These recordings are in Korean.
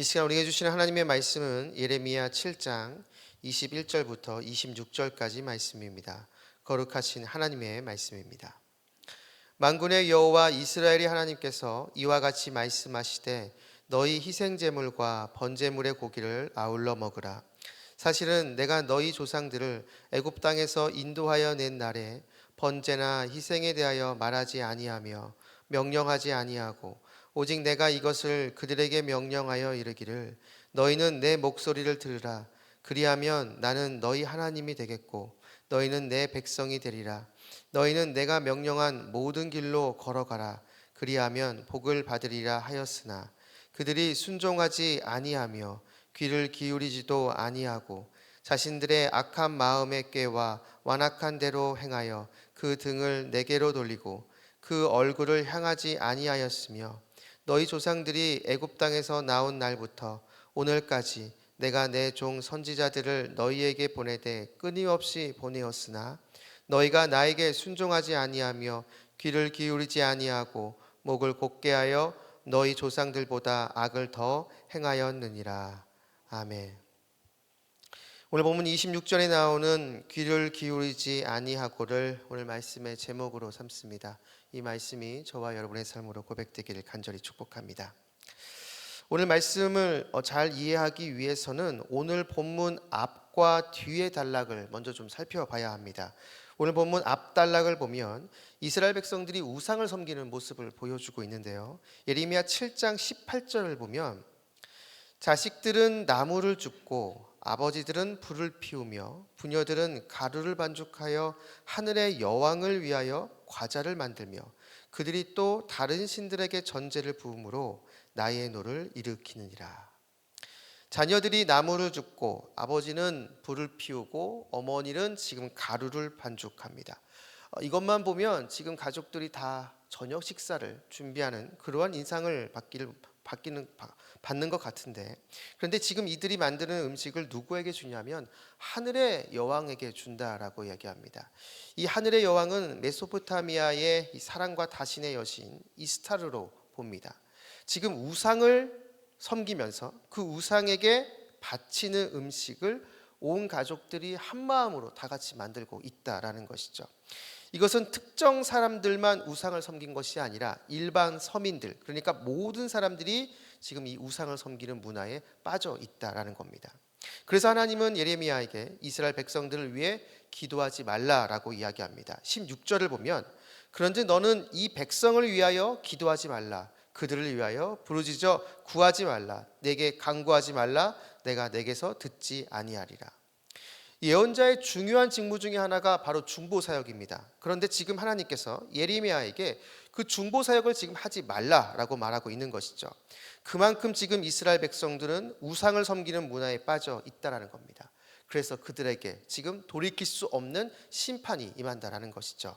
이 시간 우리에게 주시는 하나님의 말씀은 예레미야 7장 21절부터 26절까지 말씀입니다. 거룩하신 하나님의 말씀입니다. 만군의 여호와 이스라엘의 하나님께서 이와 같이 말씀하시되 너희 희생제물과 번제물의 고기를 아울러 먹으라. 사실은 내가 너희 조상들을 애굽 땅에서 인도하여 낸 날에 번제나 희생에 대하여 말하지 아니하며 명령하지 아니하고 오직 내가 이것을 그들에게 명령하여 이르기를 너희는 내 목소리를 들으라. 그리하면 나는 너희 하나님이 되겠고 너희는 내 백성이 되리라. 너희는 내가 명령한 모든 길로 걸어가라. 그리하면 복을 받으리라 하였으나 그들이 순종하지 아니하며 귀를 기울이지도 아니하고 자신들의 악한 마음의 꾀와 완악한 대로 행하여 그 등을 내게로 돌리고 그 얼굴을 향하지 아니하였으며 너희 조상들이 애굽 땅에서 나온 날부터 오늘까지 내가 내 종 선지자들을 너희에게 보내되 끊임없이 보내었으나 너희가 나에게 순종하지 아니하며 귀를 기울이지 아니하고 목을 곧게 하여 너희 조상들보다 악을 더 행하였느니라. 아멘. 오늘 본문 26절에 나오는 귀를 기울이지 아니하고를 오늘 말씀의 제목으로 삼습니다. 이 말씀이 저와 여러분의 삶으로 고백되기를 간절히 축복합니다. 오늘 말씀을 잘 이해하기 위해서는 오늘 본문 앞과 뒤의 단락을 먼저 좀 살펴봐야 합니다. 오늘 본문 앞 단락을 보면 이스라엘 백성들이 우상을 섬기는 모습을 보여주고 있는데요. 예레미야 7장 18절을 보면 자식들은 나무를 줍고 아버지들은 불을 피우며 부녀들은 가루를 반죽하여 하늘의 여왕을 위하여 과자를 만들며 그들이 또 다른 신들에게 전제를 부음으로 나의 노를 일으키느니라. 자녀들이 나무를 줍고 아버지는 불을 피우고 어머니는 지금 가루를 반죽합니다. 이것만 보면 지금 가족들이 다 저녁 식사를 준비하는 그러한 인상을 받는 것 같은데, 그런데 지금 이들이 만드는 음식을 누구에게 주냐면 하늘의 여왕에게 준다라고 이야기합니다. 이 하늘의 여왕은 메소포타미아의 이 사랑과 다신의 여신 이스타르로 봅니다. 지금 우상을 섬기면서 그 우상에게 바치는 음식을 온 가족들이 한 마음으로 다 같이 만들고 있다라는 것이죠. 이것은 특정 사람들만 우상을 섬긴 것이 아니라 일반 서민들, 그러니까 모든 사람들이 지금 이 우상을 섬기는 문화에 빠져 있다라는 겁니다. 그래서 하나님은 예레미야에게 이스라엘 백성들을 위해 기도하지 말라라고 이야기합니다. 16절을 보면 그런즉 너는 이 백성을 위하여 기도하지 말라. 그들을 위하여 부르짖어 구하지 말라. 내게 간구하지 말라. 내가 내게서 듣지 아니하리라. 예언자의 중요한 직무 중에 하나가 바로 중보 사역입니다. 그런데 지금 하나님께서 예레미야에게 그 중보 사역을 지금 하지 말라라고 말하고 있는 것이죠. 그만큼 지금 이스라엘 백성들은 우상을 섬기는 문화에 빠져 있다라는 겁니다. 그래서 그들에게 지금 돌이킬 수 없는 심판이 임한다라는 것이죠.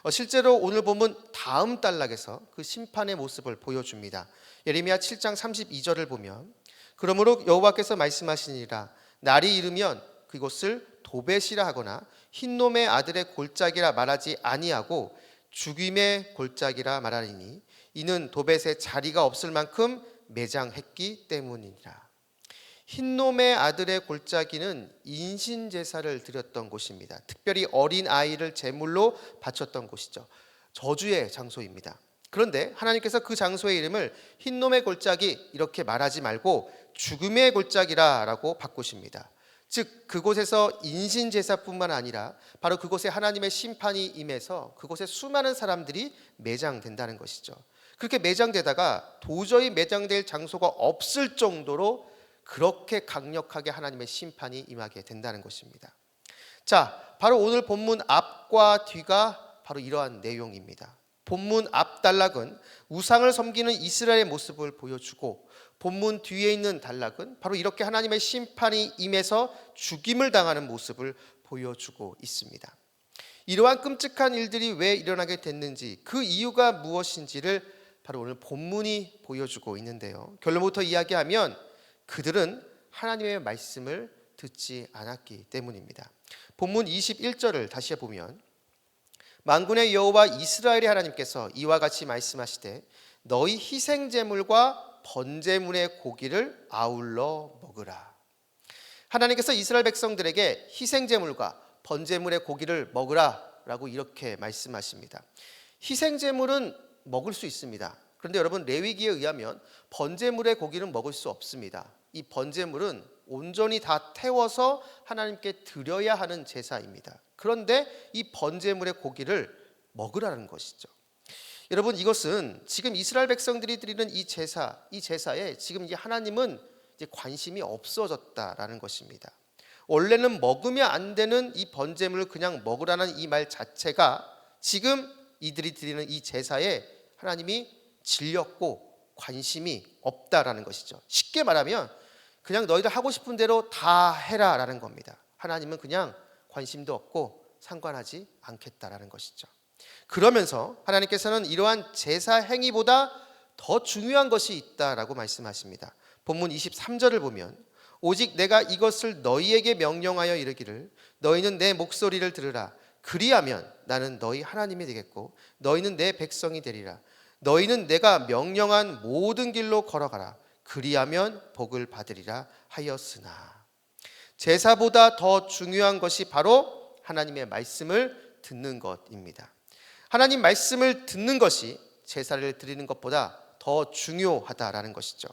실제로 오늘 보면 다음 단락에서 그 심판의 모습을 보여줍니다. 예레미야 7장 32절을 보면 그러므로 여호와께서 말씀하시니라 날이 이르면 그곳을 도벳이라 하거나 흰놈의 아들의 골짜기라 말하지 아니하고 죽임의 골짜기라 말하리니 이는 도벳에 자리가 없을 만큼 매장했기 때문이니라. 흰놈의 아들의 골짜기는 인신제사를 드렸던 곳입니다. 특별히 어린 아이를 제물로 바쳤던 곳이죠. 저주의 장소입니다. 그런데 하나님께서 그 장소의 이름을 흰놈의 골짜기 이렇게 말하지 말고 죽음의 골짜기라고 바꾸십니다. 즉 그곳에서 인신제사뿐만 아니라 바로 그곳에 하나님의 심판이 임해서 그곳에 수많은 사람들이 매장된다는 것이죠. 그렇게 매장되다가 도저히 매장될 장소가 없을 정도로 그렇게 강력하게 하나님의 심판이 임하게 된다는 것입니다. 자, 바로 오늘 본문 앞과 뒤가 바로 이러한 내용입니다. 본문 앞 단락은 우상을 섬기는 이스라엘의 모습을 보여주고 본문 뒤에 있는 단락은 바로 이렇게 하나님의 심판이 임해서 죽임을 당하는 모습을 보여주고 있습니다. 이러한 끔찍한 일들이 왜 일어나게 됐는지 그 이유가 무엇인지를 바로 오늘 본문이 보여주고 있는데요. 결론부터 이야기하면 그들은 하나님의 말씀을 듣지 않았기 때문입니다. 본문 21절을 다시 보면 만군의 여호와 이스라엘의 하나님께서 이와 같이 말씀하시되 너희 희생제물과 번제물의 고기를 아울러 먹으라. 하나님께서 이스라엘 백성들에게 희생제물과 번제물의 고기를 먹으라 라고 이렇게 말씀하십니다. 희생제물은 먹을 수 있습니다. 그런데 여러분, 레위기에 의하면 번제물의 고기는 먹을 수 없습니다. 이 번제물은 온전히 다 태워서 하나님께 드려야 하는 제사입니다. 그런데 이 번제물의 고기를 먹으라는 것이죠. 여러분, 이것은 지금 이스라엘 백성들이 드리는 이 제사에 지금 이 하나님은 이제 관심이 없어졌다라는 것입니다. 원래는 먹으면 안 되는 이 번제물을 그냥 먹으라는 이 말 자체가 지금 이들이 드리는 이 제사에 하나님이 질렸고 관심이 없다라는 것이죠. 쉽게 말하면 그냥 너희들 하고 싶은 대로 다 해라라는 겁니다. 하나님은 그냥 관심도 없고 상관하지 않겠다라는 것이죠. 그러면서 하나님께서는 이러한 제사 행위보다 더 중요한 것이 있다라고 말씀하십니다. 본문 23절을 보면 오직 내가 이것을 너희에게 명령하여 이르기를 너희는 내 목소리를 들으라. 그리하면 나는 너희 하나님이 되겠고 너희는 내 백성이 되리라. 너희는 내가 명령한 모든 길로 걸어가라. 그리하면 복을 받으리라 하였으나. 제사보다 더 중요한 것이 바로 하나님의 말씀을 듣는 것입니다. 하나님 말씀을 듣는 것이 제사를 드리는 것보다 더 중요하다라는 것이죠.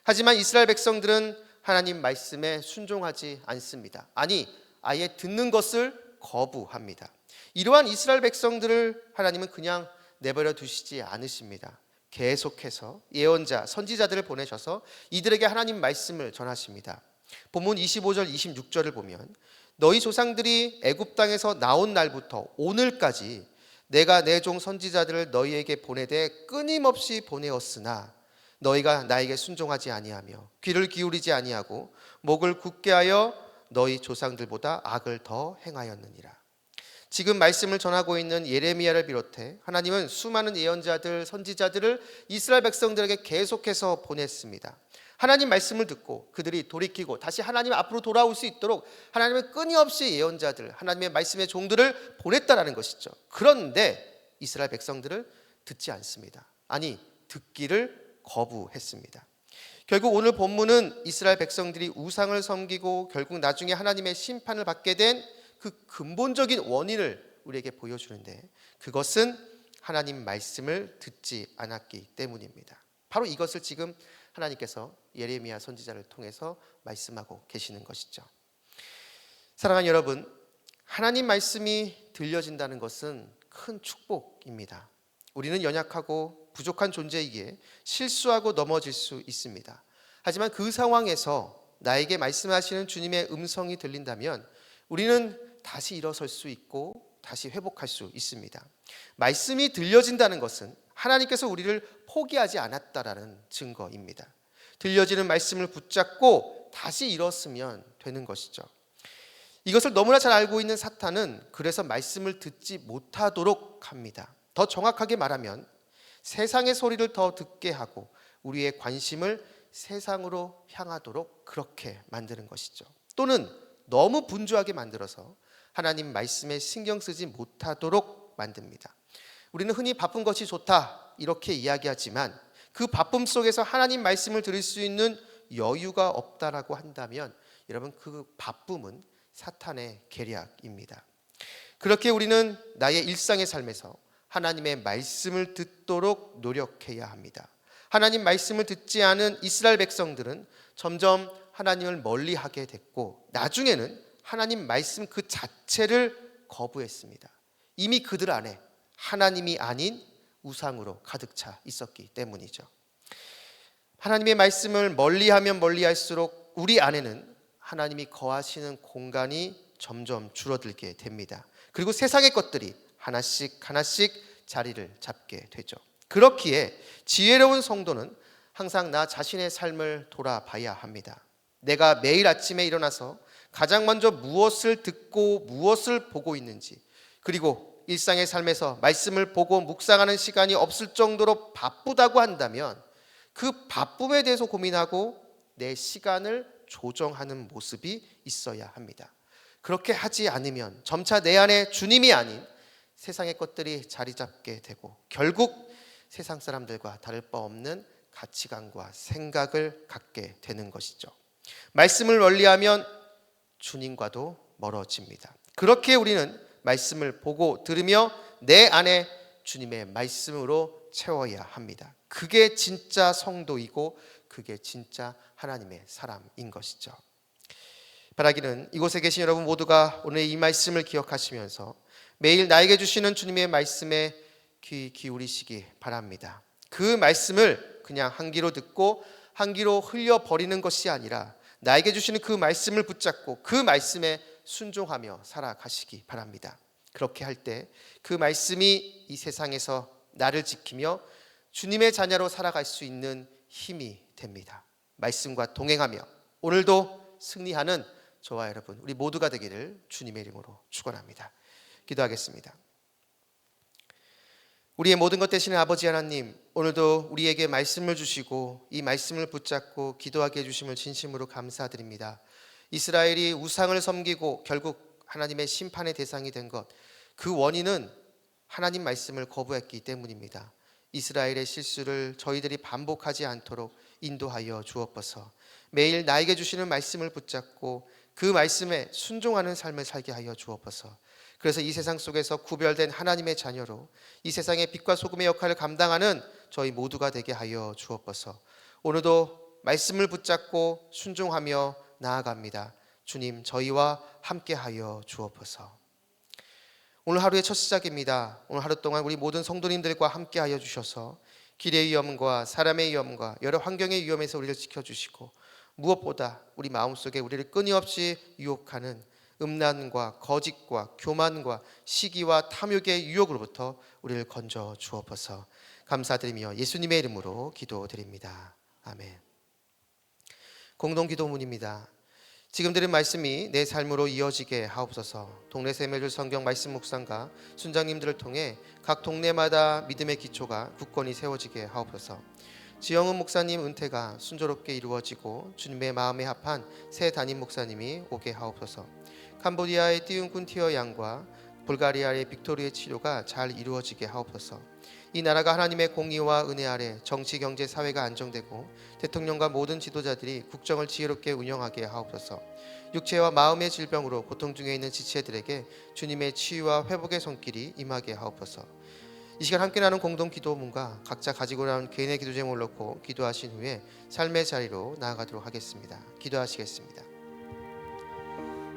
하지만 이스라엘 백성들은 하나님 말씀에 순종하지 않습니다. 아니, 아예 듣는 것을 거부합니다. 이러한 이스라엘 백성들을 하나님은 그냥 내버려 두시지 않으십니다. 계속해서 예언자, 선지자들을 보내셔서 이들에게 하나님 말씀을 전하십니다. 본문 25절, 26절을 보면 너희 조상들이 애굽 땅에서 나온 날부터 오늘까지 내가 내 종 선지자들을 너희에게 보내되 끊임없이 보내었으나 너희가 나에게 순종하지 아니하며 귀를 기울이지 아니하고 목을 굳게 하여 너희 조상들보다 악을 더 행하였느니라. 지금 말씀을 전하고 있는 예레미야를 비롯해 하나님은 수많은 예언자들, 선지자들을 이스라엘 백성들에게 계속해서 보냈습니다. 하나님 말씀을 듣고 그들이 돌이키고 다시 하나님 앞으로 돌아올 수 있도록 하나님은 끊임없이 예언자들, 하나님의 말씀의 종들을 보냈다라는 것이죠. 그런데 이스라엘 백성들을 듣지 않습니다. 아니, 듣기를 거부했습니다. 결국 오늘 본문은 이스라엘 백성들이 우상을 섬기고 결국 나중에 하나님의 심판을 받게 된 그 근본적인 원인을 우리에게 보여주는데, 그것은 하나님 말씀을 듣지 않았기 때문입니다. 바로 이것을 지금 하나님께서 예레미야 선지자를 통해서 말씀하고 계시는 것이죠. 사랑하는 여러분, 하나님 말씀이 들려진다는 것은 큰 축복입니다. 우리는 연약하고 부족한 존재이기에 실수하고 넘어질 수 있습니다. 하지만 그 상황에서 나에게 말씀하시는 주님의 음성이 들린다면 우리는 다시 일어설 수 있고 다시 회복할 수 있습니다. 말씀이 들려진다는 것은 하나님께서 우리를 포기하지 않았다라는 증거입니다. 들려지는 말씀을 붙잡고 다시 일었으면 되는 것이죠. 이것을 너무나 잘 알고 있는 사탄은 그래서 말씀을 듣지 못하도록 합니다. 더 정확하게 말하면 세상의 소리를 더 듣게 하고 우리의 관심을 세상으로 향하도록 그렇게 만드는 것이죠. 또는 너무 분주하게 만들어서 하나님 말씀에 신경 쓰지 못하도록 만듭니다. 우리는 흔히 바쁜 것이 좋다 이렇게 이야기하지만 그 바쁨 속에서 하나님 말씀을 들을 수 있는 여유가 없다라고 한다면 여러분, 그 바쁨은 사탄의 계략입니다. 그렇게 우리는 나의 일상의 삶에서 하나님의 말씀을 듣도록 노력해야 합니다. 하나님 말씀을 듣지 않은 이스라엘 백성들은 점점 하나님을 멀리하게 됐고 나중에는 하나님 말씀 그 자체를 거부했습니다. 이미 그들 안에 하나님이 아닌 우상으로 가득 차 있었기 때문이죠. 하나님의 말씀을 멀리하면 멀리할수록 우리 안에는 하나님이 거하시는 공간이 점점 줄어들게 됩니다. 그리고 세상의 것들이 하나씩 하나씩 자리를 잡게 되죠. 그렇기에 지혜로운 성도는 항상 나 자신의 삶을 돌아봐야 합니다. 내가 매일 아침에 일어나서 가장 먼저 무엇을 듣고 무엇을 보고 있는지, 그리고 일상의 삶에서 말씀을 보고 묵상하는 시간이 없을 정도로 바쁘다고 한다면 그 바쁨에 대해서 고민하고 내 시간을 조정하는 모습이 있어야 합니다. 그렇게 하지 않으면 점차 내 안에 주님이 아닌 세상의 것들이 자리 잡게 되고 결국 세상 사람들과 다를 바 없는 가치관과 생각을 갖게 되는 것이죠. 말씀을 멀리하면 주님과도 멀어집니다. 그렇게 우리는 말씀을 보고 들으며 내 안에 주님의 말씀으로 채워야 합니다. 그게 진짜 성도이고 그게 진짜 하나님의 사람인 것이죠. 바라기는 이곳에 계신 여러분 모두가 오늘 이 말씀을 기억하시면서 매일 나에게 주시는 주님의 말씀에 귀 기울이시기 바랍니다. 그 말씀을 그냥 한 귀로 듣고 한 귀로 흘려버리는 것이 아니라 나에게 주시는 그 말씀을 붙잡고 그 말씀에 순종하며 살아가시기 바랍니다. 그렇게 할 때 그 말씀이 이 세상에서 나를 지키며 주님의 자녀로 살아갈 수 있는 힘이 됩니다. 말씀과 동행하며 오늘도 승리하는 저와 여러분 우리 모두가 되기를 주님의 이름으로 축원합니다. 기도하겠습니다. 우리의 모든 것 되시는 아버지 하나님, 오늘도 우리에게 말씀을 주시고 이 말씀을 붙잡고 기도하게 해주심을 진심으로 감사드립니다. 이스라엘이 우상을 섬기고 결국 하나님의 심판의 대상이 된 것, 그 원인은 하나님 말씀을 거부했기 때문입니다. 이스라엘의 실수를 저희들이 반복하지 않도록 인도하여 주옵소서. 매일 나에게 주시는 말씀을 붙잡고 그 말씀에 순종하는 삶을 살게 하여 주옵소서. 그래서 이 세상 속에서 구별된 하나님의 자녀로 이 세상의 빛과 소금의 역할을 감당하는 저희 모두가 되게 하여 주옵소서. 오늘도 말씀을 붙잡고 순종하며 나아갑니다. 주님, 저희와 함께 하여 주옵소서. 오늘 하루의 첫 시작입니다. 오늘 하루 동안 우리 모든 성도님들과 함께 하여 주셔서 길의 위험과 사람의 위험과 여러 환경의 위험에서 우리를 지켜주시고 무엇보다 우리 마음속에 우리를 끊임없이 유혹하는 음란과 거짓과 교만과 시기와 탐욕의 유혹으로부터 우리를 건져 주옵소서. 감사드리며 예수님의 이름으로 기도드립니다. 아멘. 공동기도문입니다. 지금 들은 말씀이 내 삶으로 이어지게 하옵소서. 동네 샘매줄 성경 말씀 묵상과 순장님들을 통해 각 동네마다 믿음의 기초가 굳건히 세워지게 하옵소서. 지영은 목사님 은퇴가 순조롭게 이루어지고 주님의 마음에 합한 새 담임 목사님이 오게 하옵소서. 캄보디아의 띄운 군티어 양과 불가리아의 빅토리의 치료가 잘 이루어지게 하옵소서. 이 나라가 하나님의 공의와 은혜 아래 정치, 경제, 사회가 안정되고 대통령과 모든 지도자들이 국정을 지혜롭게 운영하게 하옵소서. 육체와 마음의 질병으로 고통 중에 있는 지체들에게 주님의 치유와 회복의 손길이 임하게 하옵소서. 이 시간 함께 나눈 공동 기도문과 각자 가지고 나온 개인의 기도 제목을 놓고 기도하신 후에 삶의 자리로 나아가도록 하겠습니다. 기도하시겠습니다.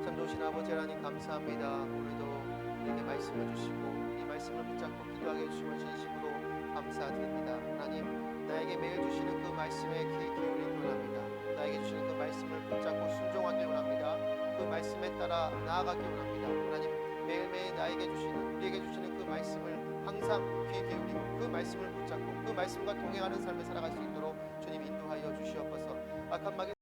참 좋으신 아버지 하나님 감사합니다. 오늘도 우리에게 말씀을 주시고 이 말씀을 붙잡고 기도하게 해주심을 진심으로 감사드립니다. 하나님, 나에게 매일 주시는 그 말씀에 귀 기울이기 원합니다. 나에게 주시는 그 말씀을 붙잡고 순종하기 원합니다. 그 말씀에 따라 나아가기 원합니다. 하나님, 매일매일 나에게 주시는 우리에게 주시는 그 말씀을 항상 귀 기울이고 그 말씀을 붙잡고 그 말씀과 동행하는 삶을 살아갈 수 있도록 주님 인도하여 주시옵소서. 악한 마귀